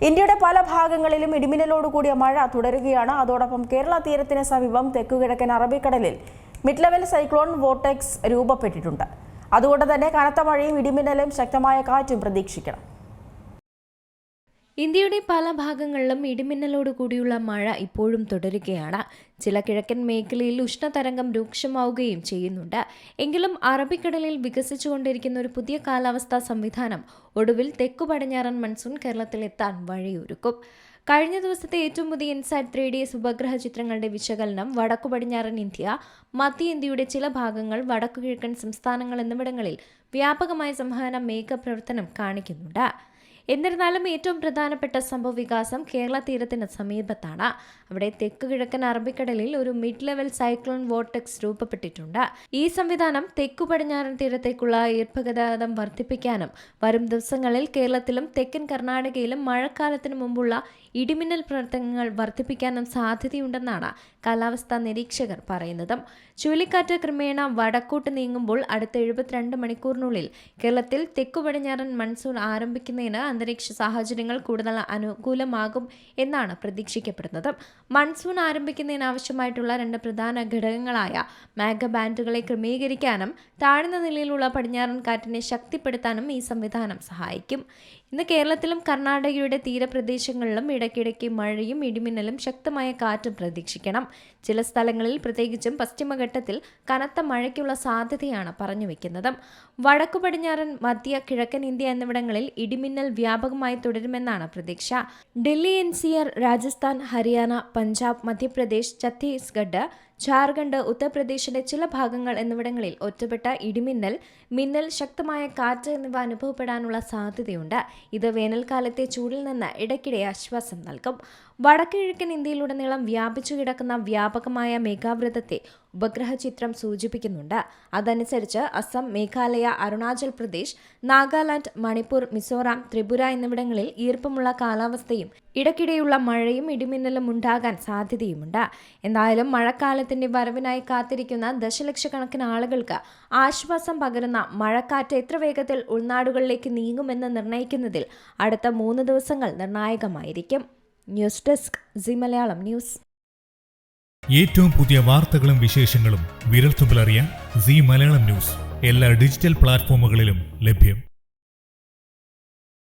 ഇന്ത്യയുടെ പല ഭാഗങ്ങളിലും ഇടിമിന്നലോടുകൂടിയ മഴ തുടരുകയാണ്. അതോടൊപ്പം കേരള തീരത്തിന് സമീപം തെക്കുകിഴക്കൻ അറബിക്കടലിൽ മിഡ് ലെവൽ സൈക്ലോൺ വോർട്ടെക്സ് രൂപപ്പെട്ടിട്ടുണ്ട്. അതുകൊണ്ട് തന്നെ കനത്ത മഴയും ഇടിമിന്നലും ശക്തമായ കാറ്റും പ്രതീക്ഷിക്കണം. ഇന്ത്യയുടെ പല ഭാഗങ്ങളിലും ഇടിമിന്നലോട് കൂടിയുള്ള മഴ ഇപ്പോഴും തുടരുകയാണ്. ചില കിഴക്കൻ മേഖലയിൽ ഉഷ്ണതരംഗം രൂക്ഷമാവുകയും ചെയ്യുന്നുണ്ട്. എങ്കിലും അറബിക്കടലിൽ വികസിച്ചുകൊണ്ടിരിക്കുന്ന ഒരു പുതിയ കാലാവസ്ഥാ സംവിധാനം ഒടുവിൽ തെക്കു പടിഞ്ഞാറൻ മൺസൂൺ കേരളത്തിലെത്താൻ വഴിയൊരുക്കും. കഴിഞ്ഞ ദിവസത്തെ ഏറ്റവും പുതിയ ഇൻസൈറ്റ് 3D ഉപഗ്രഹ ചിത്രങ്ങളുടെ വിശകലനം വടക്കു പടിഞ്ഞാറൻ ഇന്ത്യ, മധ്യ ഇന്ത്യയുടെ ചില ഭാഗങ്ങൾ, വടക്കു കിഴക്കൻ സംസ്ഥാനങ്ങൾ എന്നിവിടങ്ങളിൽ വ്യാപകമായ സംവഹന മേഘപ്രവർത്തനം കാണിക്കുന്നുണ്ട്. എന്നിരുന്നാലും ഏറ്റവും പ്രധാനപ്പെട്ട സംഭവവികാസം കേരള തീരത്തിന് സമീപത്താണ്. അവിടെ തെക്ക് കിഴക്കൻ അറബിക്കടലിൽ ഒരു മിഡ് ലെവൽ സൈക്ലോൺ വോർട്ടെക്സ് രൂപപ്പെട്ടിട്ടുണ്ട്. ഈ സംവിധാനം തെക്കു പടിഞ്ഞാറൻ തീരത്തേക്കുള്ള ഈർപ്പഗതാഗതം വർദ്ധിപ്പിക്കാനും വരും ദിവസങ്ങളിൽ കേരളത്തിലും തെക്കൻ കർണാടകയിലും മഴക്കാലത്തിന് മുമ്പുള്ള ഇടിമിന്നൽ പ്രവർത്തനങ്ങൾ വർദ്ധിപ്പിക്കാനും സാധ്യതയുണ്ടെന്നാണ് കാലാവസ്ഥാ നിരീക്ഷകർ പറയുന്നത്. ചുഴലിക്കാറ്റ് ക്രമേണ വടക്കോട്ട് നീങ്ങുമ്പോൾ അടുത്ത 72 മണിക്കൂറിനുള്ളിൽ കേരളത്തിൽ തെക്കു പടിഞ്ഞാറൻ മൺസൂൺ ആരംഭിക്കുന്നതിന് അന്തരീക്ഷ സാഹചര്യങ്ങൾ കൂടുതൽ അനുകൂലമാകും എന്നാണ് പ്രതീക്ഷിക്കപ്പെടുന്നത്. മൺസൂൺ ആരംഭിക്കുന്നതിന് ആവശ്യമായിട്ടുള്ള 2 പ്രധാന ഘടകങ്ങളായ മേഘബാൻഡുകളെ ക്രമീകരിക്കാനും താഴ്ന്ന നിലയിലുള്ള പടിഞ്ഞാറൻ കാറ്റിനെ ശക്തിപ്പെടുത്താനും ഈ സംവിധാനം സഹായിക്കും. ഇന്ന് കേരളത്തിലും കർണാടകയുടെ തീരപ്രദേശങ്ങളിലും ഇടയ്ക്കിടയ്ക്ക് മഴയും ഇടിമിന്നലും ശക്തമായ കാറ്റും പ്രതീക്ഷിക്കണം. ചില സ്ഥലങ്ങളിൽ പ്രത്യേകിച്ചും പശ്ചിമഘട്ടത്തിൽ കനത്ത മഴയ്ക്കുള്ള സാധ്യതയാണ് പറഞ്ഞുവെക്കുന്നത്. വടക്കു പടിഞ്ഞാറൻ, മധ്യ കിഴക്കൻ ഇന്ത്യ എന്നിവിടങ്ങളിൽ ഇടിമിന്നൽ വ്യാപകമായി തുടരുമെന്നാണ് പ്രതീക്ഷ. ഡൽഹി NCR, രാജസ്ഥാൻ, ഹരിയാന, പഞ്ചാബ്, മധ്യപ്രദേശ്, ഛത്തീസ്ഗഡ്, ജാർഖണ്ഡ്, ഉത്തർപ്രദേശിന്റെ ചില ഭാഗങ്ങൾ എന്നിവിടങ്ങളിൽ ഒറ്റപ്പെട്ട ഇടിമിന്നൽ, മിന്നൽ, ശക്തമായ കാറ്റ് എന്നിവ അനുഭവപ്പെടാനുള്ള സാധ്യതയുണ്ട്. ഇത് വേനൽക്കാലത്തെ ചൂടിൽ നിന്ന് ഇടയ്ക്കിടെ ആശ്വാസം നൽകും. വടക്ക് കിഴക്കൻ ഇന്ത്യയിലുടനീളം വ്യാപിച്ചു കിടക്കുന്ന വ്യാപകമായ മേഘാവൃതത്തെ ഉപഗ്രഹ ചിത്രം സൂചിപ്പിക്കുന്നുണ്ട്. അതനുസരിച്ച് അസം, മേഘാലയ, അരുണാചൽ പ്രദേശ്, നാഗാലാൻഡ്, മണിപ്പൂർ, മിസോറാം, ത്രിപുര എന്നിവിടങ്ങളിൽ ഈർപ്പമുള്ള കാലാവസ്ഥയും ഇടയ്ക്കിടെയുള്ള മഴയും ഇടിമിന്നലും ഉണ്ടാകാൻ സാധ്യതയുമുണ്ട്. എന്തായാലും മഴക്കാലത്തിന്റെ വരവിനായി കാത്തിരിക്കുന്ന ദശലക്ഷക്കണക്കിന് ആളുകൾക്ക് ആശ്വാസം പകരുന്ന മഴക്കാറ്റ് എത്ര വേഗത്തിൽ ഉൾനാടുകളിലേക്ക് നീങ്ങുമെന്ന് നിർണ്ണയിക്കുന്നതിൽ അടുത്ത 3 ദിവസങ്ങൾ നിർണായകമായിരിക്കും. News desk C Malayalam news. ഏറ്റവും പുതിയ വാർത്തകളും വിശേഷങ്ങളും വിരൽത്തുമ്പിലറിയാൻ സി മലയാളം ന്യൂസ് എല്ലാ ഡിജിറ്റൽ പ്ലാറ്റ്ഫോമുകളിലും ലഭ്യം.